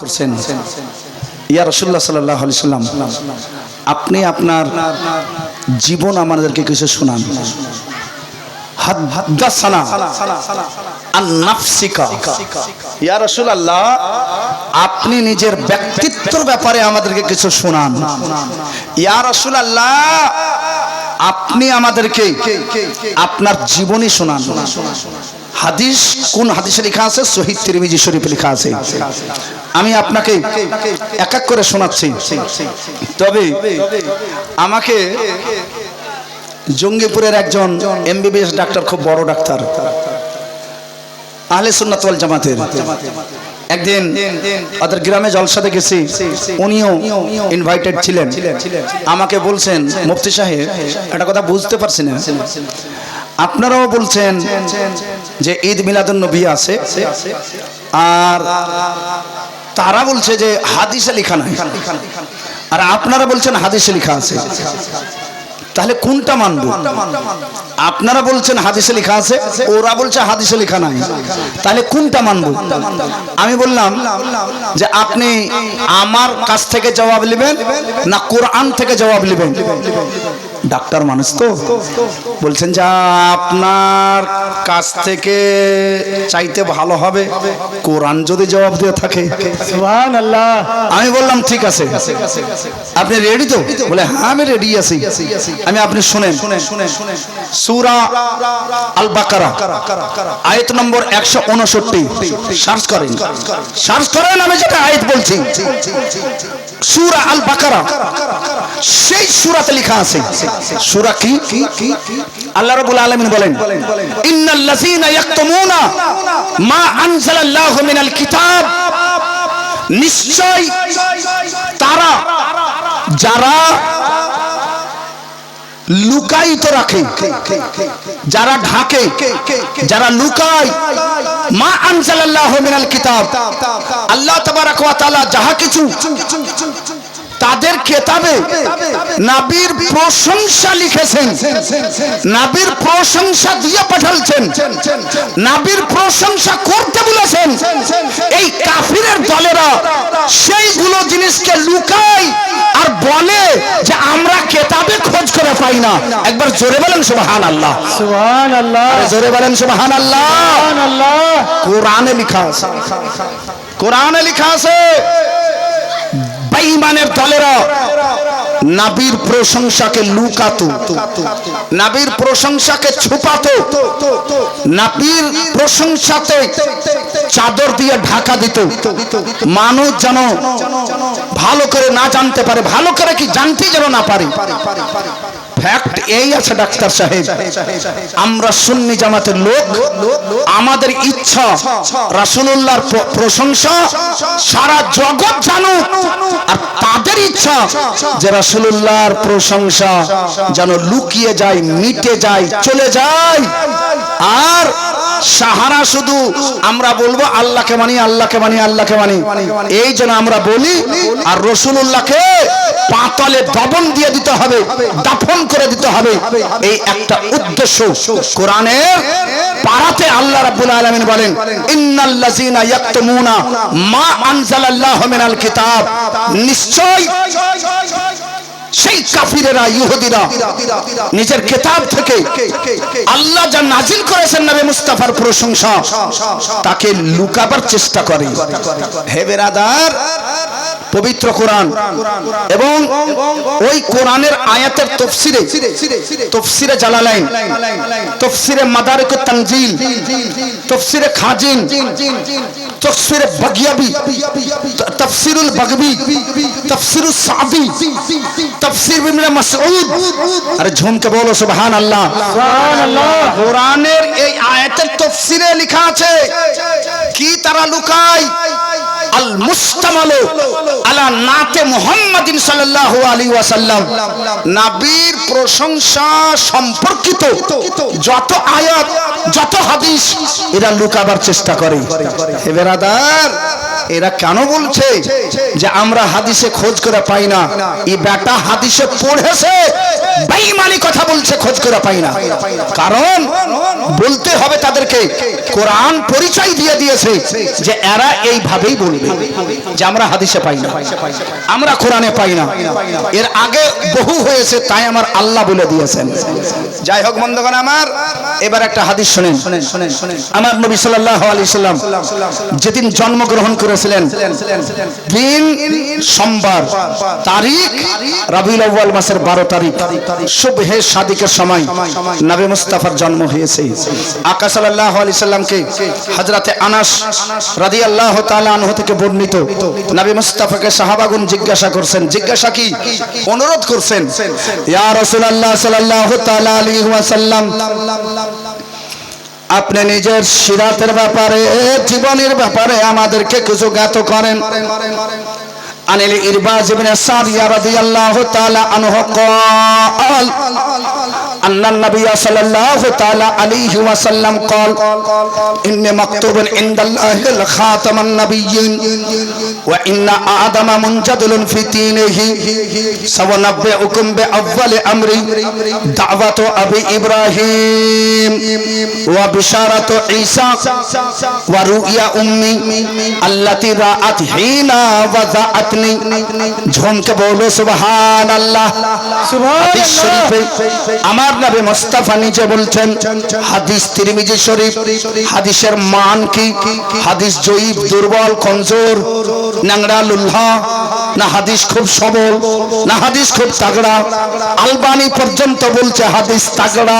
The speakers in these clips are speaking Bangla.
করছেন, ইয়া রাসূলুল্লাহ সাল্লাল্লাহু আলাইহি সাল্লাম, আপনি আপনার জীবন আমাদেরকে কিছু শোনান। হাদাসানা আন নাফসিকা, ইয়া রাসূলুল্লাহ আপনি নিজের ব্যক্তিত্বের ব্যাপারে আমাদেরকে কিছু শোনান। ইয়া রাসূলুল্লাহ আপনি আমাদেরকে আপনার জীবনী শোনান। হাদিস কোন হাদিসে লেখা আছে? সহিহ তিরমিজি শরীফে লেখা আছে। আমি আপনাকে এক এক করে শোনাচ্ছি। তবে আমাকে জঙ্গিপুরের একজন এমবিবিএস ডাক্তার, খুব বড় ডাক্তার, আহলে সুন্নাত ওয়াল জামাতের, একদিন ওদের গ্রামে জলসাতে গেছি, উনিও ইনভাইটেড ছিলেন। আমাকে বলছেন, মুফতি সাহেব একটা কথা বুঝতে পারছি না, আপনারাও বলছেন যে ঈদ মিলাদুন নবী আছে, আর তারা বলছে যে হাদিসে লেখা নাই, আর আপনারা বলছেন হাদিসে লেখা আছে, তাহলে কোনটা মানবো? আপনারা বলছেন হাদিসে লেখা আছে, ওরা বলছে হাদিসে লেখা নাই, তাহলে কোনটা মানবো? আমি বললাম যে আপনি আমার কাছ থেকে জবাব নেবেন না কোরআন থেকে জবাব নেবেন? ডাক্তার মানুষ তো বলছেন যে আপনার কাছ থেকে চাইতে ভালো হবে কোরআন যদি জবাব দিয়ে থাকে। সুবহানাল্লাহ। আমি বললাম ঠিক আছে, আপনি রেডি তো? বলে হ্যাঁ আমি রেডি আছি। আমি আপনি শুনেন, সূরা আল বাকারা আয়াত নম্বর 159, সার্চ করেন, সার্চ করেন, আমি যেটা আয়াত বলছি সূরা আল বাকারা, সেই সূরাতে লেখা আছে। সূরা কি? আল্লাহ রাব্বুল আলামিন বলেন, ইন্নাল্লাযীনা ইয়াকতুমুনা মা আনজালাল্লাহু মিনাল কিতাব, নিশ্চয় তারা যারা লুকায়িত রাখে, যারা ঢাকে, যারা লুকায়, মা আনজালাল্লাহু মিনাল কিতাব, আল্লাহ তাবারাক ওয়া তাআলা যাহা কিছু তাদের কিতাবে নবীর প্রশংসা লিখেছেন, নবীর প্রশংসা দিয়ে পাঠালছেন, নবীর প্রশংসা করতে বলেছেন, এই কাফিরের দলেরা সেইগুলো জিনিসকে লুকায় আর বলে যে আমরা কিতাবে খোঁজ করে পাই না। একবার জোরে বলেন সুবহানাল্লাহ। সুবহানাল্লাহ। জোরে বলেন সুবহানাল্লাহ। সুবহানাল্লাহ। কোরআনে লেখা আছে, কোরআনে লেখা আছে বেঈমানের দলেরা নবীর প্রশংসাকে লুকাতো, নবীর প্রশংসাকে ছুপাতো, নবীর প্রশংসাতে চাদর দিয়ে ঢাকা দিত, মানুষ যেন ভালো করে না জানতে পারে, ভালো করে কি জানতে যেন না পারে। ফ্যাক্ট এই আছে ডাক্তার সাহেব, আমরা সুন্নি জামাতের লোক, আমাদের ইচ্ছা রাসূলুল্লাহর প্রশংসা সারা জগৎ জানুক, আর তাদের ইচ্ছা যে রাসূলুল্লাহর প্রশংসা যেন লুকিয়ে যায়, মিটে যায়, চলে যায়। আর সাহারা শুধু আমরা বলবো আল্লাহকে মানি, আল্লাহকে মানি, আল্লাহকে মানি, এই জন্য আমরা বলি, আর রাসূলুল্লাহকে পাতালে দফন দিয়ে দিতে হবে, দাফন করে দিতে হবে, এই একটা উদ্দেশ্য। কোরআনের পারাতে আল্লাহ রাব্বুল আলামিন বলেন, ইন্নাল্লাযীনা ইয়াকতুমুনা মা আনজালাল্লাহু মিনাল কিতাব, নিশ্চয় সেই কাফিরেরা, ইহুদিরা নিজের কিতাব থেকে আল্লাহ যা নাজিল করেছেন নবী মুস্তাফার প্রশংসা, তাকে লুকাবার চেষ্টা করে। হে বেরাদার, পবিত্র কোরআন এবং ওই কোরআনের আয়াতের তাফসীরে, তাফসীরে জালালাইন, তাফসীরে মাদারিকুত তানজিল, তাফসীরে খাজিন, তাফসীরে বাগিয়াবি, তাফসীরুল বাগবি, তাফসীরুস সাদি, তাফসীর ইবনে মাসউদ, আরে ঝুমকে বলো সুবহানাল্লাহ। সুবহানাল্লাহ। কোরআনের এই আয়াতের তাফসীরে লেখা আছে কি তারা লুকায়, আল মুস্তামালু আলা নাতে মুহাম্মাদিন সাল্লাল্লাহু আলাইহি ওয়াসাল্লাম, নবীর প্রশংসা সম্পর্কিত যত আয়াত, যত হাদিস এরা লুকাবার চেষ্টা করে। হে বেরাদার, এরা কেন বলছে যে আমরা হাদিসে খোঁজ করে পাই না? এই বেটা হাদিসে পড়েছে, বেঈমানি কথা বলছে খোঁজ করে পাই না। কারণ বলতে হবে তাদেরকে, কোরআন পরিচয় দিয়ে দিয়েছে যে এরা এইভাবেই বলবে যে আমরা হাদিসে পাই না, আমরা কোরআনে পাই না। এর আগে বহু হয়েছে, তাই আমার আল্লাহ বলে দিয়েছেন। যাই হোক বন্ধুগণ আমার, এবার একটা হাদিস শুনেন। আমার নবী সাল্লাল্লাহু আলাইহি সাল্লাম যেদিন জন্মগ্রহণ করেছিলেন, দিন সোমবার, তারিখ রবিউল আউয়াল মাসের 12 তারিখ, সুবহে সাদিকের সময় নবী মুস্তাফার জন্ম হয়েছে। আকা সাল্লাল্লাহু আলাইহি সাল্লামকে হযরতে আনাস রাদিয়াল্লাহু তাআলা আনহু থেকে বর্ণিত, নবী মুস্তাফাকে সাহাবাগণ জিজ্ঞাসা করছেন, জিজ্ঞাসা কি, অনুরোধ করছেন, ইয়া রাসূলুল্লাহ সাল্লাল্লাহু তাআলা আলাইহি ওয়াসাল্লাম, আপনি নিজের সিরাতের ব্যাপারে, জীবনের ব্যাপারে আমাদেরকে কিছু জ্ঞাত করেন। আনিল ইরবাজ ইবনে সারিয়া রাদিয়াল্লাহু তাআলা আনহু قال أن النبي صلى الله تعالى عليه وسلم قال إني مكتوب عند الله الخاتم النبيين وإن آدم منجدل في دينه سأنبئكم بأول أمري دعوة أبي إبراهيم وبشارة عيسى ورؤيا أمي التي رأت حين وضعتني ঝুমকে বলো সুবহানাল্লাহ। হাদিস শরীফে আমার নবী মুস্তাফা নিজে বলছেন, হাদিস তিরমিজি শরীফ, হাদিসের মান কি, হাদিস জয়ীফ, দুর্বল, কমজোর, ন্যাংরা, লুল্হা, না হাদিস খুব সবল, না হাদিস খুব তাগড়া। আলবানী পর্যন্ত বলছে হাদিস তাগড়া,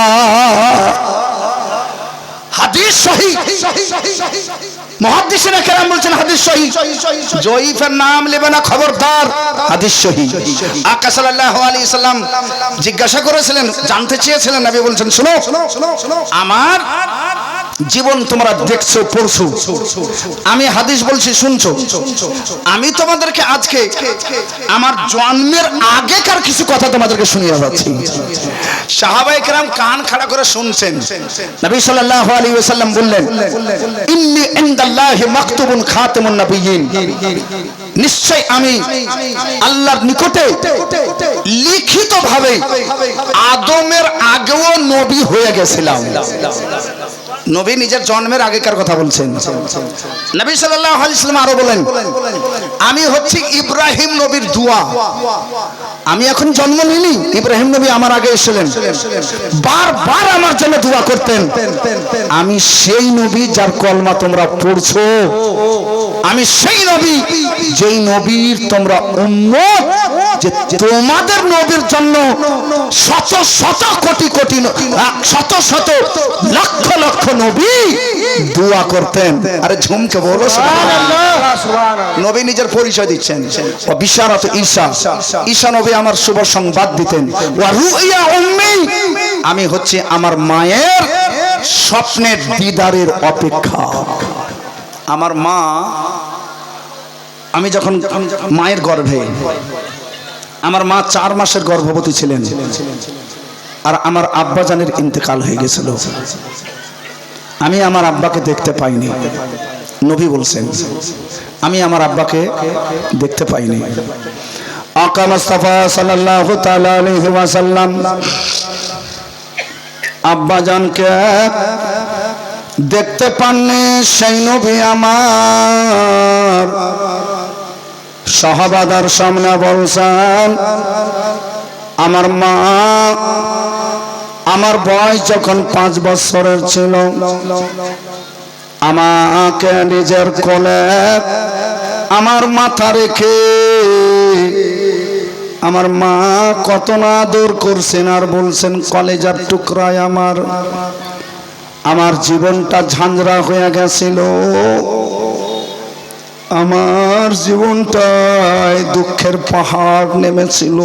হাদিস সহিহ। মুহাদ্দিসিনে কেরাম বলছেন হাদিস সহিহ। জয়ীফের নাম নেবে না, খবরদার, হাদিস সহিহ। আকা সাল্লাল্লাহু আলাইহি সাল্লাম জিজ্ঞাসা করেছিলেন, জানতে চেয়েছিলেন, নবী বলছেন, শুনো, আমার জীবন তোমরা দেখছো, পড়ছো, আমি হাদিস বলছি, শুনছো, আমি তোমাদেরকে আজকে আমার জন্মের আগেকার কিছু কথা তোমাদেরকে শুনিয়ে যাচ্ছি। সাহাবায়ে কেরাম কান খাড়া করে শুনছেন। নবী সাল্লাল্লাহু আলাইহি ওয়াসাল্লাম বললেন, ইন্নী ইনদাল্লাহি মাকতুবুন খাতামুন নাবিয়্যিন, নিশ্চয় আমি আল্লাহর নিকটে লিখিতভাবে আদমের আগেও নবী হয়ে গেছিলাম। নবী নিজের জন্মের আগেকার কথা বলছেন। নবী সাল্লাল্লাহু আলাইহি ওয়াসাল্লাম আরো বলেন, আমি হচ্ছি ইব্রাহিম নবীর দোয়া। আমি এখন জন্ম নিইনি, ইব্রাহিম নবী আমার আগে এসেছিলেন, বারবার আমার জন্য দোয়া করতেন। আমি সেই নবী যার কলমা তোমরা পড়ছো, আমি সেই নবী যেই নবীর তোমরা উম্মত, যে তোমাদের নবীর জন্য শত শত কোটি কোটি, শত শত লক্ষ লক্ষ নবী দোয়া করতেন। আরে ঝুমকে বলো সুবহানাল্লাহ। নবী নিজের পরিচয় দিচ্ছেন, ও বিশারাত ঈসা, ঈসা নবী আমার শুভ সংবাদ দিতেন। ওয়া রুইয়া উম্মি, আমি হচ্ছে আমার মায়ের স্বপ্নের দিদারের অপেক্ষা। আমার মা, আমি যখন মায়ের গর্ভে, আমার মা 4 মাসের গর্ভবতী ছিলেন, আর আমার আব্বাজানের ইন্তেকাল হয়ে গেছিল। আমি আমার আব্বাকে দেখতে পাইনি। নবী বলছেন, আমি আমার আব্বাকে দেখতে পাইনি। আকা মুস্তাফা সাল্লাল্লাহু তাআলা আলাইহি ওয়াসাল্লাম আব্বাজানকে দেখতে পাননি। সেই নবী আমার সাহাবাদের সামনে বলছেন, আমার মা, আমার বয়স যখন 5 বছরের ছিল, আমাকে নিজের কোলে আমার মাথা রেখে আমার মা কত না আদর করছেন, আর বলছেন, কলেজার টুকরায় আমার জীবনটা ঝাঁঝরা হয়ে গেছিল, আমার জীবনটায় দুঃখের পাহাড় নেমেছিল,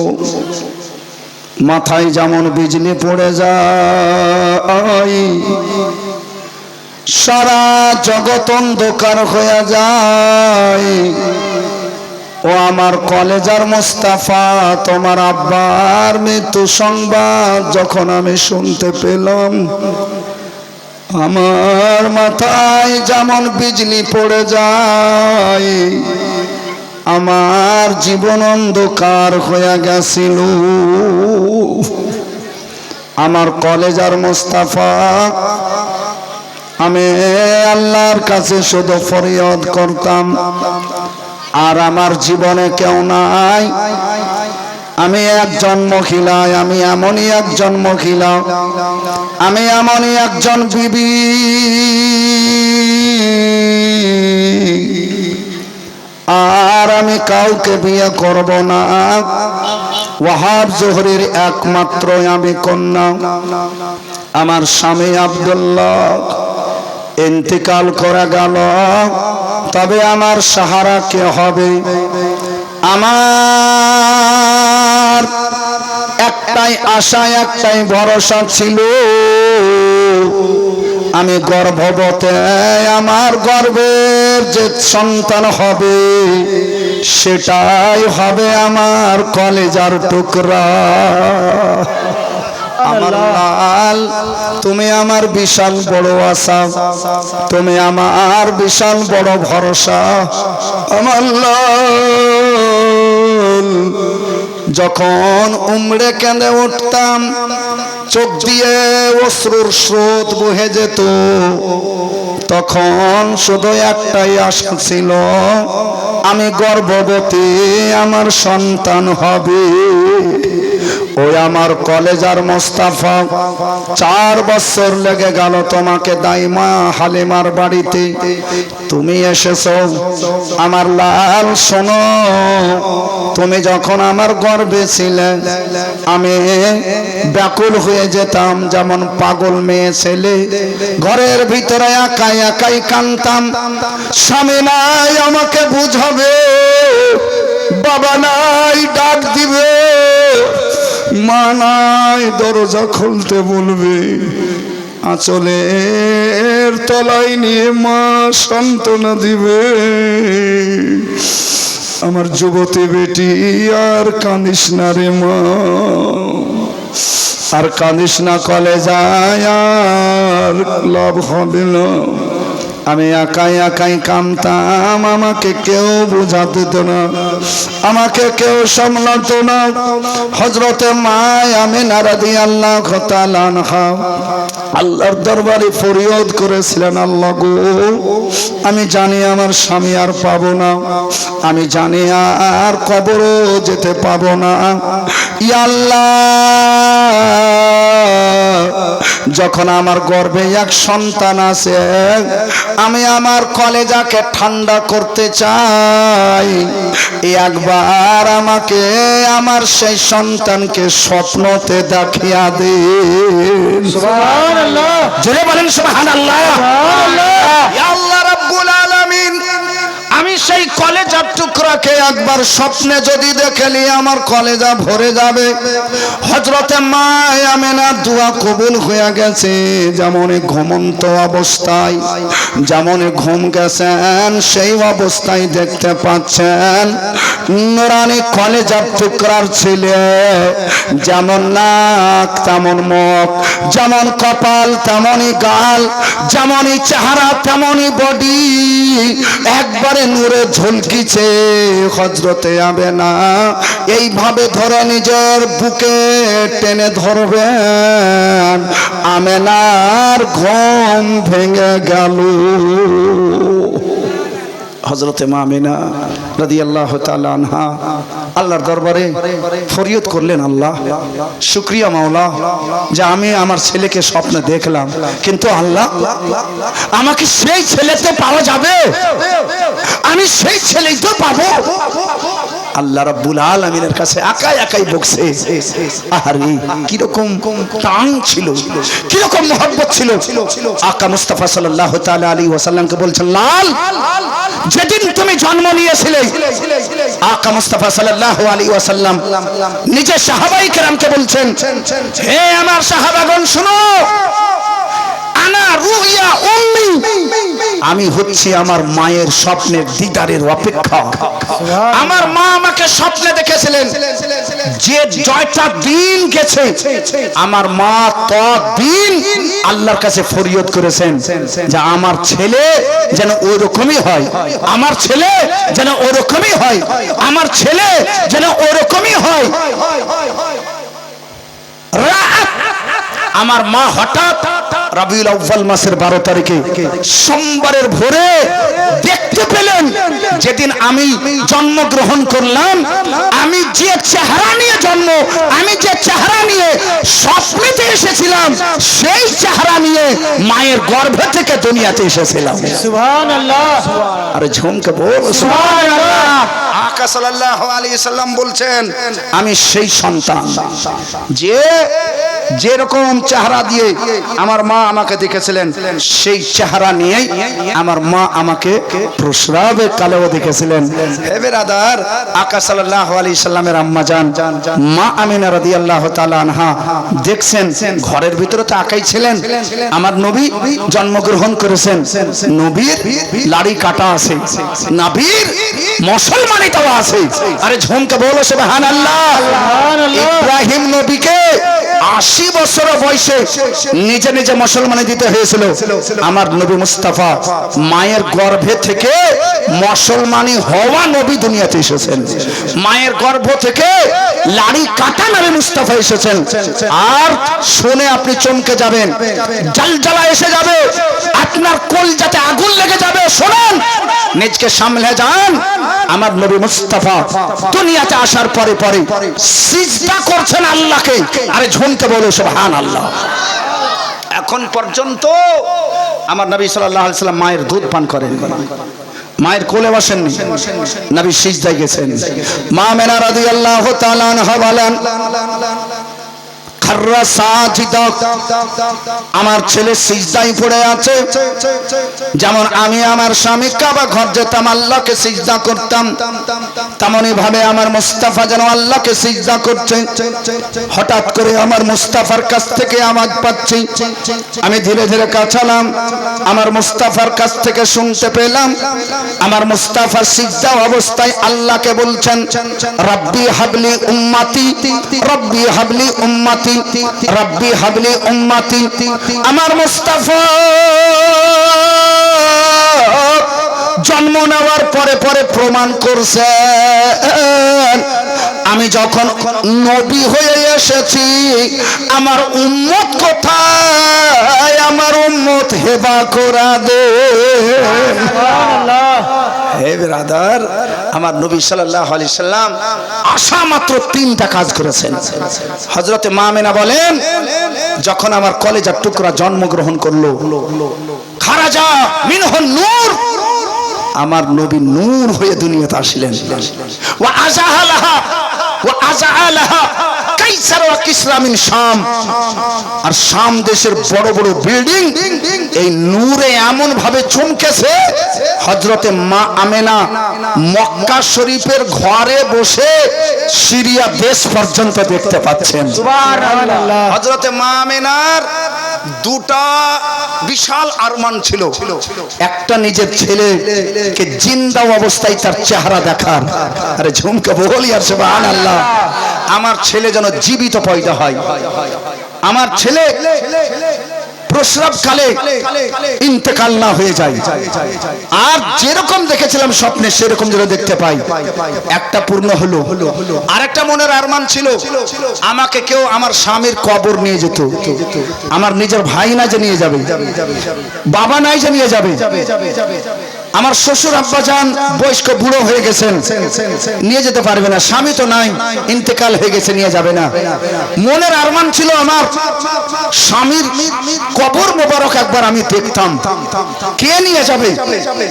মাথায় যেমন বিজলি পড়ে যায়, সারা জগৎ অন্ধকার হয়ে যায়। ও আমার কলেজার মোস্তাফা, তোমার আব্বার মৃত্যু সংবাদ যখন আমি শুনতে পেলাম, আমার মাথায় যেমন বিজলি পড়ে যায়, আমার জীবন অন্ধকার হয়ে গেছিল। আমার কলেজার মুস্তাফা, আমি আল্লাহর কাছে শুধু ফরিয়াদ করতাম, আর আমার জীবনে কেউ নাই। আমি একজন মহিলা, আমি এমনই একজন মহিলা, আমি এমনই একজন বিবি, আর আমি কাউকে বিয়ে করব না। ওয়াহাব জোহরের একমাত্র আমি কন্যা। আমার স্বামী আব্দুল্লাহ ইন্তেকাল করে গেল, তবে আমার সাহারা কে হবে? আমার একটাই আশা, একটাই ভরসা ছিল, আমি গর্ভবতী, আমার গর্ভের যে সন্তান হবে সেটাই হবে আমার কলেজার টুকরা। আমার লাল, তুমি আমার বিশাল বড় আশা, তুমি আমার বিশাল বড় ভরসা। আমার লাল, যখন উমরে কেঁদে উঠতাম, চোখ দিয়ে অশ্রুর স্রোত বহে যেত, তখন শুধু একটাই আশা ছিল, আমি গর্ভবতী, আমার সন্তান হবে। ওই আমার কলেজার মোস্তাফা 4 বছর লেগে গেল তোমাকে দাইমা হালিমার বাড়িতে, তুমি এসেছো। আমার লাল শোনো, তুমি যখন আমার গর্ভে ছিলে, আমি ব্যাকুল হয়ে যেতাম, যেমন পাগল মেয়ে ছেলে, ঘরের ভিতরে একাই একাই কাঁদতাম। স্বামী নাই আমাকে বুঝাবে, বাবা নাই ডাক দিবে, মা নাই দরজা খুলতে বলবে, আঁচলের তলায় নিয়ে মা সান্ত্বনা দিবে। আমার যুবতী বেটি, আর কাঁদিস না রে মা, আর কাঁদিস না, কলেজায় আর লাভ হবে না। আমি একাই একাই কাঁদতাম, আমাকে কেউ বুঝাতে তো না, আমাকে কেউ সামলাতো না। হযরতে মা আমিনা রাদিয়াল্লাহু তাআলা আনহা আল্লাহর দরবারে ফরিয়াদ করেছিলেন, আল্লাহ গো, আমি জানি আমার স্বামী আর পাবো না, আমি জানি আর কবরও যেতে পাবো না। ইয়া আল্লাহ, যখন আমার গর্ভে এক সন্তান আছে, আমি আমার কলেজাকে ঠান্ডা করতে চাই, একবার আমাকে আমার সেই সন্তানকে স্বপ্নতে দেখিয়া দে। সুবহানাল্লাহ, জোরে বলেন সুবহানাল্লাহ। ইয়া আল্লাহ রাব্বুল আলামিন, আমি সেই কলেজার টুকরাকে একবার স্বপ্নে যদি দেখলি, আমার কলেজা ভরে যাবে। হযরতে মা আমিনার দোয়া কবুল হয়ে গেছে। যেমন ঘুমন্ত অবস্থায়, যেমন ঘুম গেছেন, সেই অবস্থায় দেখতে পাচ্ছেন নুরানি কলেজার টুকরার ছেলে, যেমন নাক তেমন মুখ, যেমন কপাল তেমনই গাল, যেমনই চেহারা তেমনই বডি, একবারে নূরে ঝলকিছে। হযরতে আমেনা এইভাবে ধরে নিজের বুকে টেনে ধরবেন, আমেনার ঘুম ভেঙে গেল। হযরতে মা আমিনা রাদিয়াল্লাহু তাআলা আনহা আল্লাহর দরবারে ফরিয়াদ করলেন, আল্লাহ শুকরিয়া মাওলা, যে আমি আমার ছেলেকে স্বপ্নে দেখলাম, কিন্তু আল্লাহ আমাকে সেই ছেলে তো পাওয়া যাবে, আমি সেই ছেলেই তো পাবো। আল্লাহ রাব্বুল আলামিনের কাছে একাই একাই বকছে। আরে কিরকম টান ছিল, কিরকম মহব্বত ছিল। আকা মুস্তাফা সাল্লাল্লাহু তাআলা আলাইহি ওয়াসাল্লামকে বলছেন, লাল, যেদিন তুমি জন্ম নিয়েছিলে, আকা মুস্তাফা সাল্লাল্লাহু আলাইহি ওয়াসাল্লাম নিজে সাহাবায়ে কেরামকে বলছেন, হে আমার সাহাবাগণ শুনো, আনা রুইয়া উম্মি, আমি হচ্ছি আমার মায়ের স্বপ্নের দিদারের অপেক্ষা। আমার মা আমাকে স্বপ্নে দেখেছিলেন, যে জয়টা দিন গেছে, আমার মা ততদিন আল্লাহর কাছে ফরিয়াদ করেছেন যে আমার ছেলে যেন ওরকমই হয়, আমার ছেলে যেন ওরকমই হয়, আমার ছেলে যেন ওরকমই হয়। আমার মা হঠাৎ রবিউল আউয়াল মাসের 12 তারিখে সোমবারের ভোরে দেখতে পেলেন যেদিন আমি জন্মগ্রহণ করলাম, আমি যে চেহারা নিয়ে আমি যে চেহারা নিয়ে স্বপ্নেতে এসেছিলাম, সেই চেহারা নিয়ে মায়ের গর্ভে থেকে দুনিয়াতে এসেছিলাম। সুবহানাল্লাহ। আরে ঝুমকে বল সুবহানাল্লাহ। আকা সাল্লাল্লাহু আলাইহি সাল্লাম বলছেন, আমি সেই সন্তান যে যেরকম চেহারা দিয়ে আমার মা আমাকে দেখেছিলেন, সেই চেহারা নিয়েই আমার মা আমাকে প্রসবে কালেও দেখেছিলেন। হে বেরাদার, আকা সাল্লাল্লাহু আলাইহি সাল্লামের আম্মা জান মা আমিনা রাদিয়াল্লাহু তাআলা আনহা দেখছেন ঘরের ভিতরে তো আকাই ছিলেন, আমার নবী জন্মগ্রহণ করেছেন, নবীর লাড়ি কাটা আছে, নবীর মুসলমানিটাও আছে। আরে ঝুমকে বলো সুবহানাল্লাহ। ইব্রাহিম নবীকে 80 বছর বয়সে নিজে নিজে মুসলমানি দিতে হয়েছিল। আমার নবী মুস্তাফা মায়ের গর্ভে থেকে মুসলমানি হওয়া নবী দুনিয়াতে এসেছেন। মায়ের গর্ভ থেকে লাড়ি কাটা নবী মুস্তাফা এসেছেন। আর শুনে আপনি চমকে যাবেন, জালজালা এসে যাবে, আপনার কলজাতে আগুন লেগে যাবে। শুনুন, নিজকে সামলে যান। আমার নবী মুস্তাফা দুনিয়াতে আসার পরে পরে সিজদা করছেন আল্লাহকে। আরে ঝুমকে বলো সুবহানাল্লাহ। এখন পর্যন্ত আমার নবী সাল্লাল্লাহু আলাইহি সাল্লাম মায়ের দুধ পান করেন, মায়ের কোলে বসেননি, নবী সিজদায় গেছেন। মা আমিনা রাদিয়াল্লাহু তাআলা আনহা বলেন, আমার ছেলে সিজদায় পড়ে আছে, যেমন আমি আমার স্বামী কাবা ঘর যেতাম আল্লাহকে সিজদা করতাম, তেমনি ভাবে আমার মুস্তাফা যেন আল্লাহকে সিজদা করছে। হঠাৎ করে আমার মুস্তাফার কাছ থেকে আওয়াজ পাচ্ছি, আমি ধীরে ধীরে কাছালাম, আমার মুস্তাফার কাছ থেকে শুনতে পেলাম আমার মুস্তাফা সিজদা অবস্থায় আল্লাহকে বলছেন, রব্বি হাবলি উম্মতি, রব্বি হাবলি উম্মতি, রব্বি হাবলি উম্মতি। আমার মুস্তাফা জন্ম নেওয়ার পরে পরে প্রমাণ করছে, আমি যখন নবী হয়ে এসেছি আমার উম্মত কোথায়, আমার উম্মত হেবা করা দে। হে ব্রাদার, আমার নবী সাল্লাল্লাহু আলাইহি সাল্লাম আসা মাত্র 3টা কাজ করেছেন। হযরতে মা আমিনা বলেন, যখন আমার কলেজার টুকরা জন্মগ্রহণ করলো, খারাজা মিনহুন নূর, আমার নবী নূর হয়ে দুনিয়াতে আসলেন। ওয়া আজাহালাহা ওয়া আজালাহা কাইসার ওয়া কিসরা মিন শাম, আর শাম দেশের বড় বড় বিল্ডিং এই নূরে এমন ভাবে চমকেছে, হযরতে মা আমিনা মক্কা শরীফের ঘরে বসে সিরিয়া দেশ পর্যন্ত দেখতে পাচ্ছেন। সুবহানাল্লাহ। হযরতে মা আমিনার 2টা বিশাল আরমান ছিল, একটা নিজের ছেলেকে জিন্দা অবস্থায় তার চেহারা দেখার। আরে ঝুমকে বলি আর সুবহানাল্লাহ, আমার ছেলে যেন জীবিত পয়দা হয়, আমার ছেলে প্রসব কালে ইন্তেকাল না হয়ে যায়, আর যেরকম দেখেছিলাম স্বপ্নে সেরকম যেন দেখতে পাই। একটা পূর্ণ হলো। আরেকটা মনের আরমান ছিল, আমাকে কেউ আমার স্বামীর কবর নিয়ে যেত, আমার নিজের ভাই না যে নিয়ে যাবে, বাবা নাই যে নিয়ে যাবে, আমার শ্বশুর আব্বাজান বয়স্ক বুড়ো হয়ে গেছেন, নিয়ে যেতে পারবে না, স্বামী তো নাই, ইন্তেকাল হয়ে গেছে, নিয়ে যাবে না। মনের আরমান ছিল আমার স্বামীর কবর মোবারক একবার আমি দেখতাম, কে নিয়ে যাবে?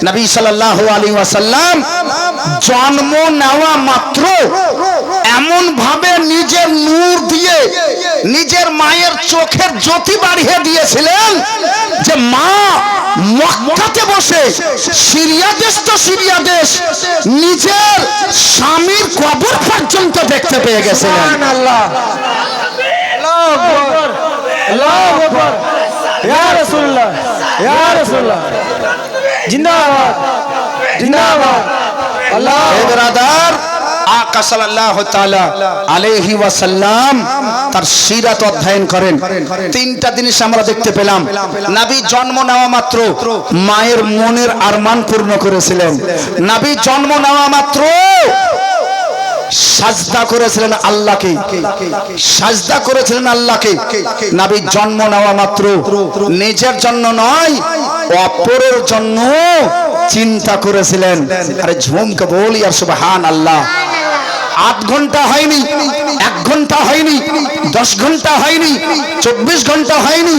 নবী সাল্লাল্লাহু আলাইহি ওয়াসাল্লাম জন্ম নেওয়া মাত্র এমন ভাবে নিজের নূর দিয়ে নিজের মায়ের চোখের জ্যোতি বাড়িয়ে দিয়েছিলেন যে মা মক্কাতে বসে, সিরিয়া দেশ তো সিরিয়া দেশ, নিজের স্বামীর কবর পর্যন্ত দেখতে পেয়ে গেছিলেন। সুবহানাল্লাহ, আল্লাহু আকবার, আল্লাহু আকবার, ইয়া রাসূলুল্লাহ, ইয়া রাসূলুল্লাহ, জিন্দাবাদ, জিন্দাবাদ। আল্লাহ। হে ব্রাদার, আকা সাল্লাল্লাহু তাআলা আলাইহি ওয়াসাল্লাম তার সিরাত অধ্যয়ন করেন। 3টা জিনিস আমরা দেখতে পেলাম। নবী জন্ম নেওয়া মাত্র মায়ের মনের আরমান পূর্ণ করেছিলেন। নবী জন্ম নেওয়া মাত্র সাজদা করেছিলেন আল্লাহকে, সাজদা করেছিলেন আল্লাহকে। নবী জন্ম নেওয়া মাত্র নিজের জন্য নয়, অপরের জন্য চিন্তা করেছিলেন। আরে ঝুমকে বলি আর সুবহানাল্লাহ। 8 ঘন্টা হয়নি, 1 ঘন্টা হয়নি, 10 ঘন্টা হয়নি, 24 ঘন্টা হয়নি,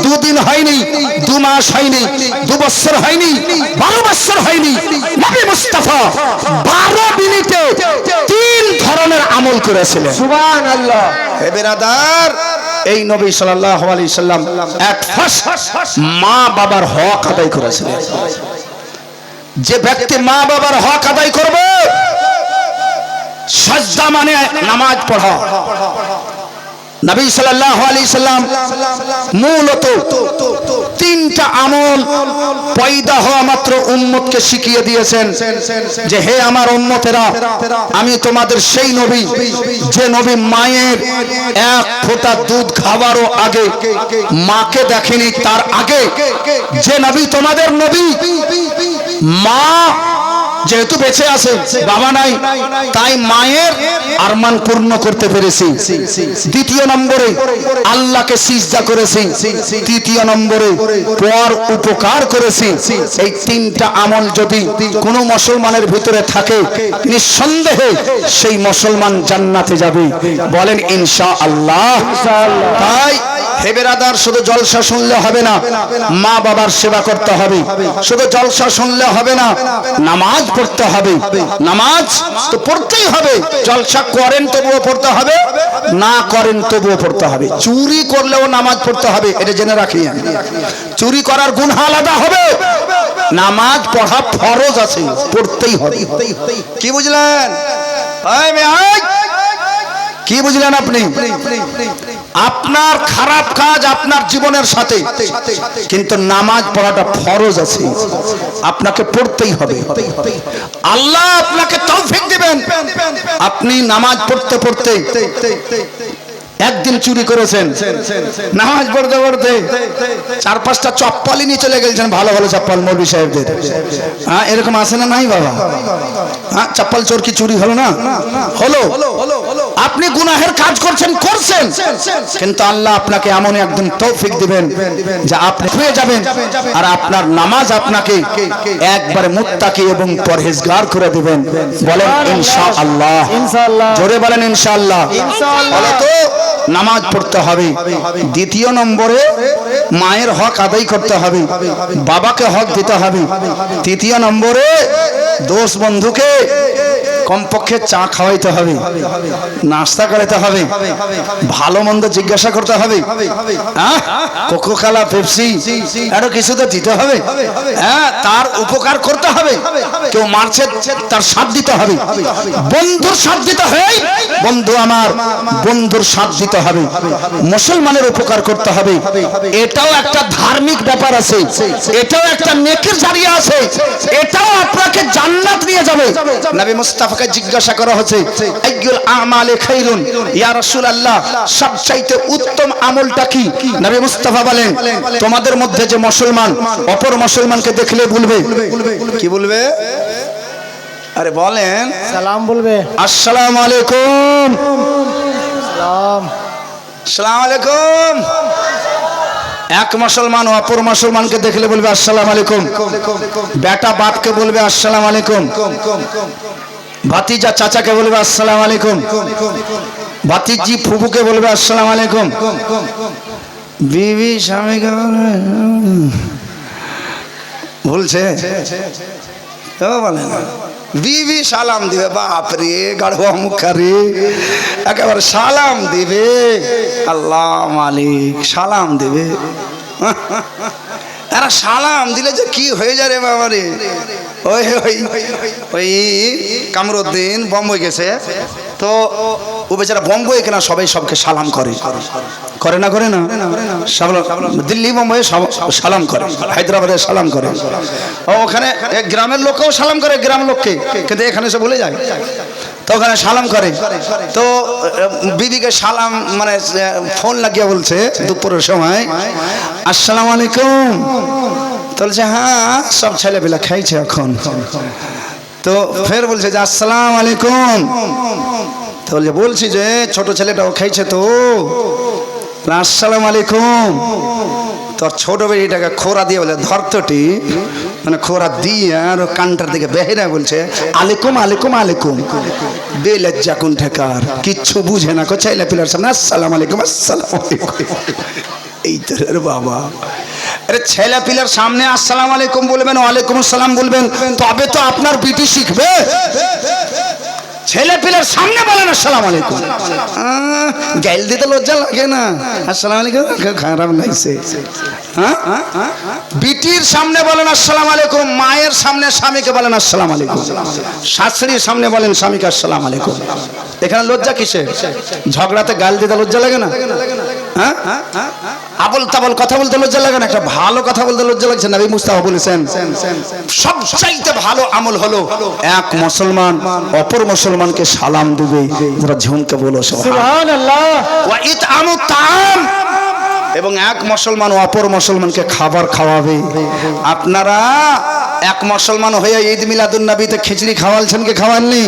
2 দিন হয়নি, 2 মাস হয়নি, 2 বছর হয়নি, 12 বছর হয়নি। নবী মুস্তাফা 12 মিনিটে 3 ধরনের আমল করেছিলেন। সুবহানাল্লাহ। হে বিরাদার, এই নবী সাল্লাল্লাহু আলাইহি সাল্লাম এক ফার্স্ট মা বাবার হক আদায় করেছিলেন। যে ব্যক্তি মা বাবার হক আদায় করবে, সাজদা মানে নামাজ পড়া। নবী সাল্লাল্লাহু আলাইহি সাল্লাম মূলত 3টা আমল পয়দা হওয়া মাত্র উম্মতকে শিখিয়ে দিয়েছেন যে হে আমার উম্মতেরা, আমি তোমাদের সেই নবী যে নবী মায়ের 1 ফোঁটা দুধ খাওয়ারও আগে মাকে দেখেনি, তার আগে যে নবী তোমাদের নবী মা যেহেতু বেঁচে আছে, বাবা নাই, তাই মায়ের আরমান পূর্ণ করতে পেরেছি। 2 নম্বরে আল্লাহকে সিজদা করেছি। 3 নম্বরে পর উপকার করেছি। এই 3টা আমল যদি কোনো মুসলমানের ভিতরে থাকে, নিঃসন্দেহে সেই মুসলমান জান্নাতে যাবে। বলেন ইনশাআল্লাহ। তাই হে বিরাদার, শুধু জলসা শুনলে হবে না, মা বাবার সেবা করতে হবে। শুধু জলসা শুনলে হবে না, নামাজ পড়তে হবে। নামাজ তো পড়তেই হবে। জলসা করেন তবুও পড়তে হবে, না করেন তবুও পড়তে হবে। চুরি করলেও নামাজ পড়তে হবে, এটা জেনে রাখি। চুরি করার গুনাহ আলাদা হবে, নামাজ পড়া ফরজ আছে, পড়তেই হবে। কি বুঝলেন? কি বুঝলেন আপনি? আপনার খারাপ কাজ আপনার জীবনের সাথে, কিন্তু নামাজ পড়াটা ফরজ আছে, আপনাকে পড়তেই হবে। আল্লাহ আপনাকে তৌফিক দিবেন। আপনি নামাজ পড়তে পড়তে একদিন চুরি করেছেন, নামাজ পড়তে পড়তে 4-5টা চপ্পলই নিয়ে চলে গেছেন, ভালো ভালো চপ্পল মৌলভী সাহেবদের। হ্যাঁ, এরকম আছে না নাই বাবা? হ্যাঁ, চপ্পল চোর কি চুরি হলো না? হলো। আপনি গুনাহের কাজ করছেন, কিন্তু আল্লাহ আপনাকে এমন একদিন তৌফিক দিবেন যে আপনি হয়ে যাবেন, আর আপনার নামাজ আপনাকে একবারে মুত্তাকি এবং পরহেজগার করে দিবেন। বলেন ইনশাআল্লাহ। জোরে বলেন ইনশাআল্লাহ। বলো তো, নামাজ পড়তে হবে। 2 নম্বরে মায়ের হক আদায় করতে হবে, বাবাকে হক দিতে হবে। 3 নম্বরে দোস্ত বন্ধুকে কমপক্ষে চা খাওয়াইতে হবে, নাস্তা করাইতে হবে, ভালো মন্দ জিজ্ঞাসা করতে হবে। হ্যাঁ, কোকো কোলা পেপসি আরো কিছু তো দিতে হবে। হ্যাঁ, তার উপকার করতে হবে। কেউ মারছে, তার সাথ দিতে হবে। বন্ধুর সাথ দিতে হয়, বন্ধু আমার, বন্ধুর সাথ দিতে হবে। মুসলমানের উপকার করতে হবে। এটাও একটা ধার্মিক ব্যাপার আছে, এটাও একটা নেকির জারিয়া আছে, এটাও আপনাকে জান্নাত নিয়ে যাবে। নবী মুস্তাফাকে জিজ্ঞাসা করা হচ্ছে, আইয়ুল আমালে খায়রুন ইয়া রাসূলুল্লাহ, সবচাইতে উত্তম আমলটা কি? নবী মুস্তাফা বলেন, তোমাদের মধ্যে যে মুসলমান অপর মুসলমানকে দেখলে বলবে, কি বলবে? আরে বলেন, সালাম বলবে। আসসালামু আলাইকুম। সালাম। আসসালামু আলাইকুম। এক মুসলমান অপর মুসলমানকে দেখলে বলবে আসসালামু আলাইকুম। বেটা বাপকে বলবে আসসালামু আলাইকুম। ভাতিজা চাচাকে বলবে আসসালামু আলাইকুম। ভাতিজি ফুফুকে বলবে আসসালামু আলাইকুম। বিবি স্বামীকে বলবে, ভুলছে বলে না, বিবি সালাম দিবে। বাপরে গাড়ুয়া মুখারি, একেবারে সালাম দিবে। আল্লাহ মালিক, সালাম দিবে। এরা সালাম দিলে যে কি হয়ে যায় রে বাবারে। ওই ওই ওই কামরুদ্দিন বম্বই গেছে, তো ও বেচারা বম্বই কেনা সবাই সবকে সালাম করে, করে না করে না? দিল্লি বোম্বাই সালাম করে, হায়দ্রাবাদে সালাম করে, ওখানে গ্রামের লোককেও সালাম করে, গ্রাম লোককে, কিন্তু এখানে সে ভুলে যায়। তো ওখানে সালাম করে। তো বিবিকে সালাম মানে ফোন লাগিয়ে বলছে দুপুরের সময়, আসসালামু আলাইকুম। বলছে হ্যাঁ, সব ছেলেপিলা খাইছে এখন। তো ফের বলছে যে আসসালামু আলাইকুম। তাহলে বলছি যে ছোট ছেলেটাও খাইছে তো, আসসালামু আলাইকুম। তোর ছোট বেটিটাকে খোরা দিয়ে বলে ধরতটি, মানে খোরা দিয়ে আর কানটার দিকে বেহেরা বলছে আলাইকুম আলাইকুম আলাইকুম। বেলজ্জা কোনঠাকার, কিচ্ছু বুঝে না, কোচাইলা পিলার সামনে আসসালামু আলাইকুম আসসালামু আলাইকুম। এই তো রে বাবা, আরে ছেলে পিলার সামনে আসসালামু আলাইকুম বলবেন, ওয়ালাইকুম আসসালাম বলবেন, তবে তো আপনার বিটি শিখবে। ছেলে পিলার সামনে বলেন আসসালামু আলাইকুম, গাইল দিতে লজ্জা লাগে না? আসসালামু আলাইকুম খারাপ লাগছে। বিটির সামনে বলেন আসসালামু আলাইকুম, মায়ের সামনে স্বামীকে বলেন আসসালামু আলাইকুম, শাশুড়ির সামনে বলেন স্বামীকে আসসালামু আলাইকুম। এখানে লজ্জা কিসের? ঝগড়াতে গাল দিতে লজ্জা লাগে না? আবল তাবল কথা বলতে লজ্জা লাগে না? একটা ভালো কথা বলতে লজ্জা লাগছে? নবী মুস্তাফা বলেছেন সবচাইতে ভালো আমল হলো এক মুসলমান অপর মুসলমানকে সালাম দিবে। যারা ঝুমকে বলো সুবহানাল্লাহ। ওয়া ইতআমু তাআম, এবং এক মুসলমান অপর মুসলমানকে খাবার খাওয়াবে। আপনারা এক মুসলমান হয়ে ঈদ মিলাদুন নবীতে খিচড়ি খাওয়ালছেন কি খাওয়াননি?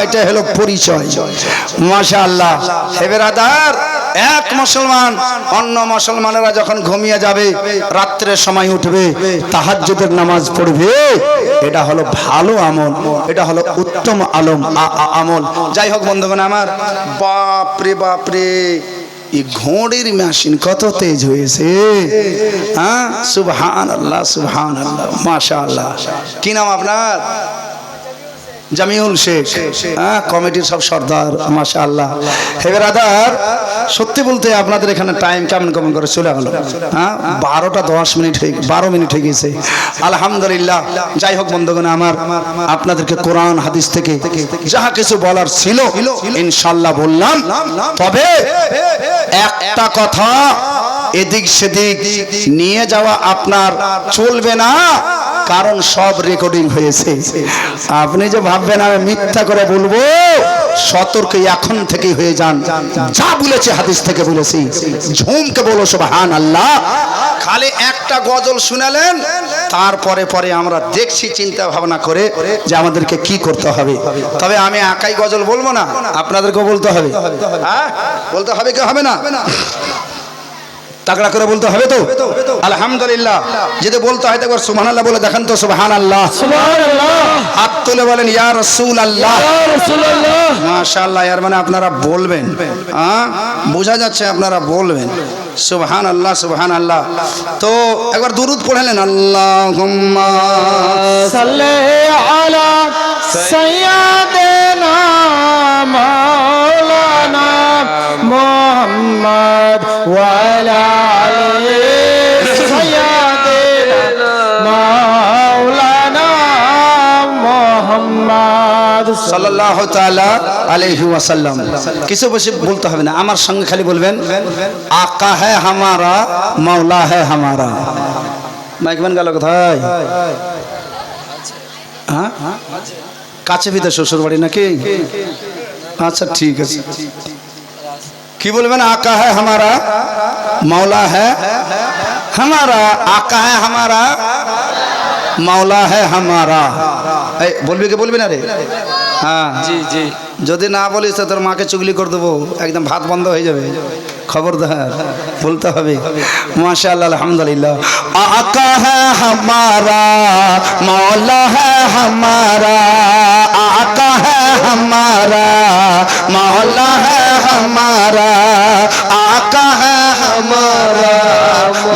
এটা হলো পরিচয়। মাশাআল্লাহ। হে বেরাদার, এক মুসলমান অন্য মুসলমানেরা যখন ঘুমিয়ে যাবে, রাত্রের সময় উঠবে, তাহাজ্জুদের নামাজ পড়বে, এটা হলো ভালো আমল, এটা হলো উত্তম আমল। যাই হোক বন্ধুগণ আমার, বাপরে বাপরে, এই ঘোড়ের মেশিন কত তেজ হয়েছে! হ্যাঁ, সুবহানাল্লাহ সুবহানাল্লাহ, মাশাআল্লাহ। কি নাম আপনার? জামিউল শেখ। হ্যাঁ, কমিটির সব সর্দার, মাশাআল্লাহ। হে ব্রাদার, সত্যি বলতে আপনাদের এখানে টাইম কেমন কেমন করে চলে গেল। হ্যাঁ, 12 মিনিট হয়ে গেছে, আলহামদুলিল্লাহ। যাই হোক বন্ধুগণ আমার, আপনাদেরকে কোরআন হাদিস থেকে যাহা কিছু বলার ছিল ইনশাআল্লাহ বললাম। তবে একটা কথা এদিক সেদিক নিয়ে যাওয়া আপনার চলবে না, কারণ সব রেকর্ডিং হয়েছে। আপনি যে ভাববেন আমি মিথ্যা করে বলবো, সতর্ক এখন থেকে হয়ে যান। যা বলেছে হাদিস থেকে বলেছি, ঝুমকে বলো সুবহানাল্লাহ। খালি একটা গজল শুনালেন, তারপরে পরে আমরা দেখছি চিন্তা ভাবনা করে যে আমাদেরকে কি করতে হবে। তবে আমি একাই গজল বলবো না, আপনাদেরকেও বলতে হবে। হ্যাঁ, বলতে হবে কি হবে না? তাগড়া করে বলতে হবে তো, আলহামদুলিল্লাহ। যদি বলতে হয় তো একবার সুবহানাল্লাহ বলে দেখেন তো। সুবহানাল্লাহ সুবহানাল্লাহ, হাত তুলে বলেন ইয়া রাসূলুল্লাহ ইয়া রাসূলুল্লাহ। মাশাআল্লাহ, এর মানে আপনারা বলবেন, বোঝা যাচ্ছে আপনারা বলবেন। সুবহানাল্লাহ সুবহানাল্লাহ। তো একবার দুরূদ পড়লেন, আল্লাহুম্মা সাল্লি আলা সাইয়্যিদিনা মাওলানা মুহাম্মদ ওয়া আলা আলি সাইয়্যিদিনা মাওলানা মুহাম্মদ সাল্লাল্লাহু তাআলা আলাইহি ওয়াসাল্লাম। কিছু বেশি বলতে হবে না, আমার সঙ্গে খালি বলবেন আকা হ্যায় হামারা মাওলা হ্যায় হামারা। মাইকম্যান গেল কোথায়? হ্যাঁ, কাছে ভিতরে শ্বশুর বাড়ি নাকি? আচ্ছা ঠিক আছে। কি বলবেন? আকা হ্যায় হামারা মাওলা হ্যায় হামারা, আকা হ্যায় হামারা মাওলা হ্যায় হামারা। এই বলবি কি বলবি না রে? হ্যাঁ জি জি। যদি না বলিস তো তোর মাকে চুগলি করে দেবো, একদম ভাত বন্ধ হয়ে যাবে। খবরদার, বলতে হবে। মাশাআল্লাহ, আলহামদুলিল্লাহ। আকা হ্যায় হামারা মাওলা হ্যায় হামারা, আকা হ্যায় হামারা মাওলা হ্যায় হামারা, আকা হ্যায় হামারা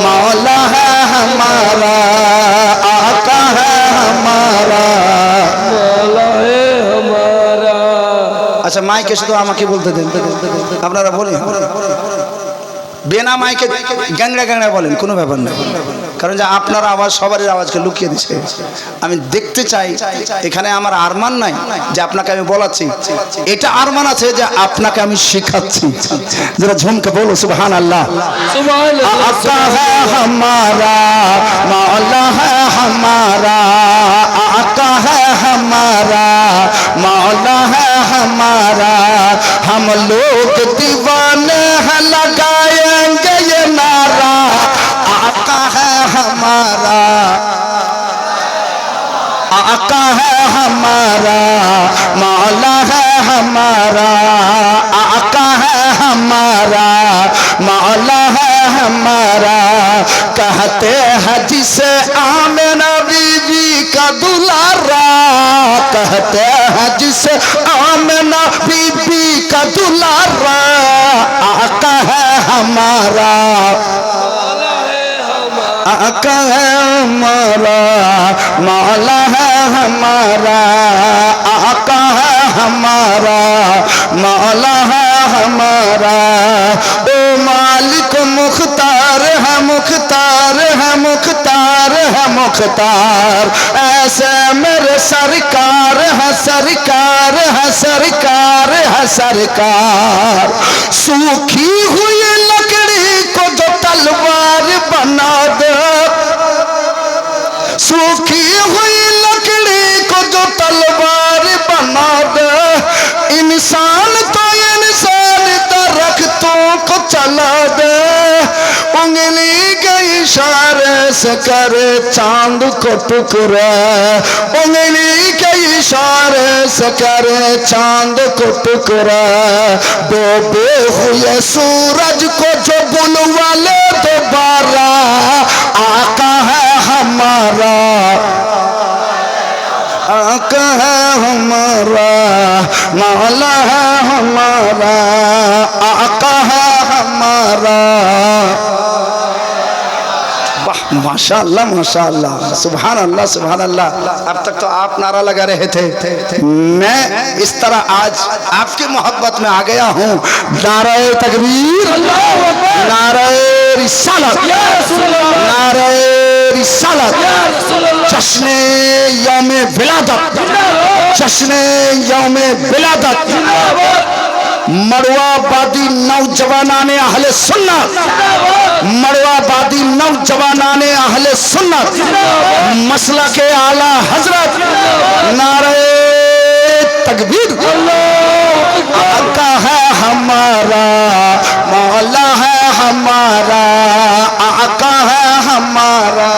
মাওলা হ্যায় হামারা, আকা হ্যায় হামারা মাওলা হ্যায় হামারা। আচ্ছা, মাইকে শুধু আমাকে বলতে দেন, আপনারা বলেন। বেনা মাইকে গ্যাংড়া গ্যাংড়া বলেন, কোনো ব্যাপার না, কারণ যে আপনার আওয়াজ সবারই আওয়াজকে লুকিয়ে দিচ্ছে। আমি দেখতে চাই, এখানে আমার আরমান নাই যে আপনাকে আমি বলাচ্ছি, এটা আরমান আছে যে আপনাকে আমি শেখাচ্ছি। যারা ঝুমকে বলো সুবহানাল্লাহ। আকা হ্যায় হামারা মাওলা হ্যায় হামারা, আকা হ্যায় হামারা মাওলা হ্যায় হামারা, हम लोग दीवाने हैं लगाएंगे ये नारा, आका है हमारा, आका है हमारा, मौला है हमारा। हमारा, आका है हमारा, मौला है हमारा। कहते हैं जिसे आमिना बीबी का दुलारा, कहते हैं जिसे आमिना बीबी का दुलारा, आका है हमारा, आका है हमारा, मौला है हमारा, आका है हमारा, मौला है हमारा। ओ मालिक मुख्तार है, मुख्तार है, मुख्तार है, मुख्तार। ऐसे मेरे सरकार है, सरकार है, सरकार है, सरकार। सूखी हुई लकड़ी को जो तलवार बना दे, सूखी हुई लकड़ी को जो तलवार बना दे, इंसान तो इंसान दरख्तों को चला दे। उंगली के इशारे से करे चांद को टुकड़ा, उंगली के इशारे से करे चांद को टुकड़ा। डूबे हुए सूरज को जो बुलवा ले दोबारा, आका है हमारा, आका है हमारा, मौला है हमारा, आका है हमारा। वाह माशाअल्लाह माशाअल्लाह, सुभान अल्लाह सुभान अल्लाह। अब तक तो आप नारा लगा रहे थे, मैं इस तरह आज आपकी मोहब्बत में आ गया हूँ। नारे तकबीर, नारे रिसालत, नारे रिसालत, जश्ने यौमे विलादत, जश्ने यौमे विलादत। मड़वाबादी नौजवानाने अहले सुन्नत, मड़वाबादी नौजवानाने अहले सुन्नत, मसला के आला हजरत, नारे तकबीर। आका है हमारा, मौला है हमारा, आका है हमारा,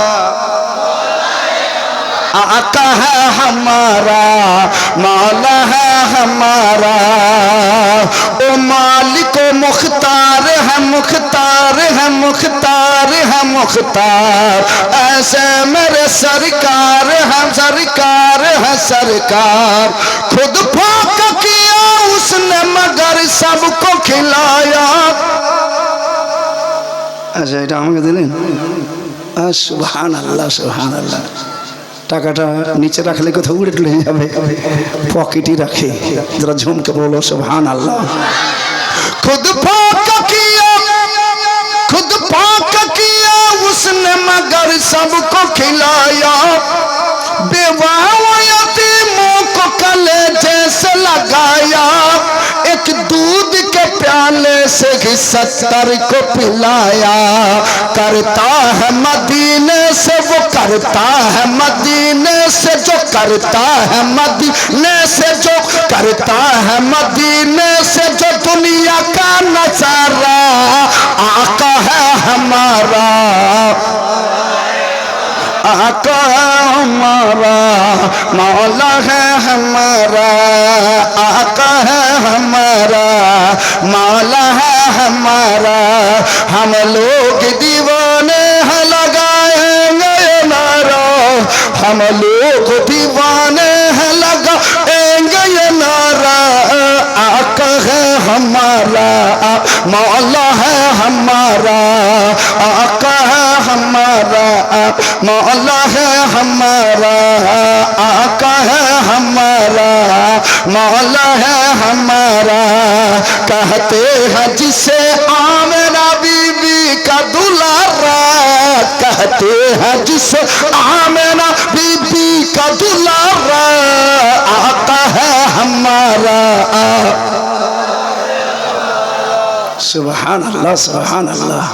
आका है हमारा, मौला है हमारा। ओ मालिक मुख्तार है, मुख्तार है, मुख्तार है, मुख्तार। ऐसे मेरे सरकार है, सरकार है, सरकार। खुद फाक किया उसने मगर सबको खिलाया। अच्छा এটা আমাকে দিলেন, সুবহান আল্লাহ সুবহান আল্লাহ। টাকাটা নিচে রাখলে কোথাও উড়ে টুড়ে যাবে, পকেটে রাখে। जरा झूम के बोलो सुभान अल्लाह। खुद पाक किया, खुद पाक किया उसने मगर सबको खिलाया। बेवाह यतीमों को कलेजे से लगाया। एक दूध के प्याले से 70 को पिलाया। करता है मदीने से वो, करता है मदीने से जो, करता है मदीने से जो, करता है मदीने से जो दुनिया का नजारा। आका है हमारा, आका है हमारा, मौला है हमारा, आका है हमारा, मौला है हमारा। हम लोग दीवाने हैं लगाएंगे ये नारा, हम लोग दीवाने हैं लगाएंगे ये नारा। आका है हमारा, मौला है हमारा, आका है हमारा, मौला है हमारा, आका है हमारा, मौला है हमारा। कहते हैं जिसे आमिना बीबी का दुलारा, कहते हैं जिसे आमिना बीबी का दुलारा, आका है हमारा। सुभान अल्लाह सुभान अल्लाह।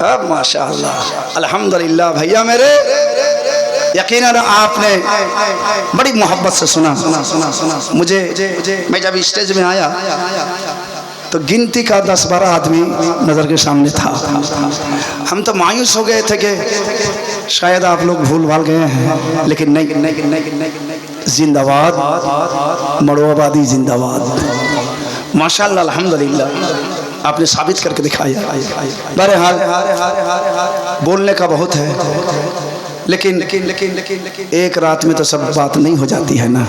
अब माशाअल्लाह अल्हम्दुलिल्लाह। भैया मेरे, यकीनन आपने बड़ी मोहब्बत से सुना। मुझे मैं जब स्टेज में आया तो गिनती का 10-12 आदमी नज़र के सामने था। हम तो मायूस हो गए थे कि शायद आप लोग भूल भाल गए हैं, लेकिन नहीं, जिंदाबाद, मड़ोआबादी जिंदाबाद। माशाअल्लाह, अल्हम्दुलिल्लाह, आपने साबित करके दिखाया। बहरहाल बोलने का बहुत है, लेकिन एक रात में तो सब बात नहीं हो जाती है ना।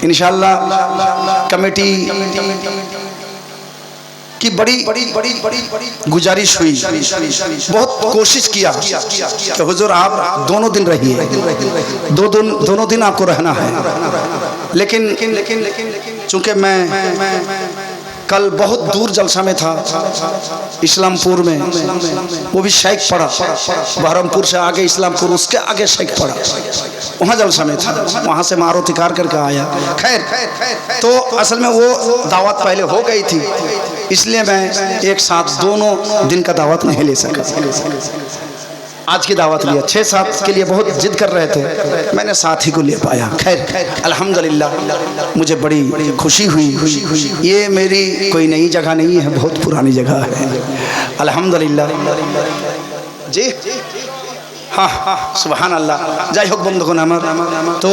इंशाअल्लाह कमेटी की बड़ी गुजारिश हुई, बहुत कोशिश किया कि हुजूर आप दोनों दिन रहिए, दोनों दिन आपको रहना है। लेकिन चूंकि मैं कल बहुत दूर जलसा में था, इस्लामपुर में, वो भी शेख पड़ा, बहरमपुर से आगे इस्लामपुर, उसके आगे शेख पड़ा, वहाँ जलसा में था, वहाँ से मारोतिकार करके आया। खैर, तो असल में वो दावत पहले हो गई थी, इसलिए मैं एक साथ दोनों दिन का दावत नहीं ले सका। आज की दावत लिया, 6-7 के लिए बहुत जिद कर रहे थे, मैंने साथ ही को ले पाया। खैर अल्हम्दुलिल्लाह, मुझे बड़ी खुशी हुई। ये मेरी कोई नई जगह नहीं है, बहुत पुरानी जगह है। अल्हम्दुलिल्लाह जी, हाँ, सुभान अल्लाह। যাই হোক বন্ধুগণ আমার, তো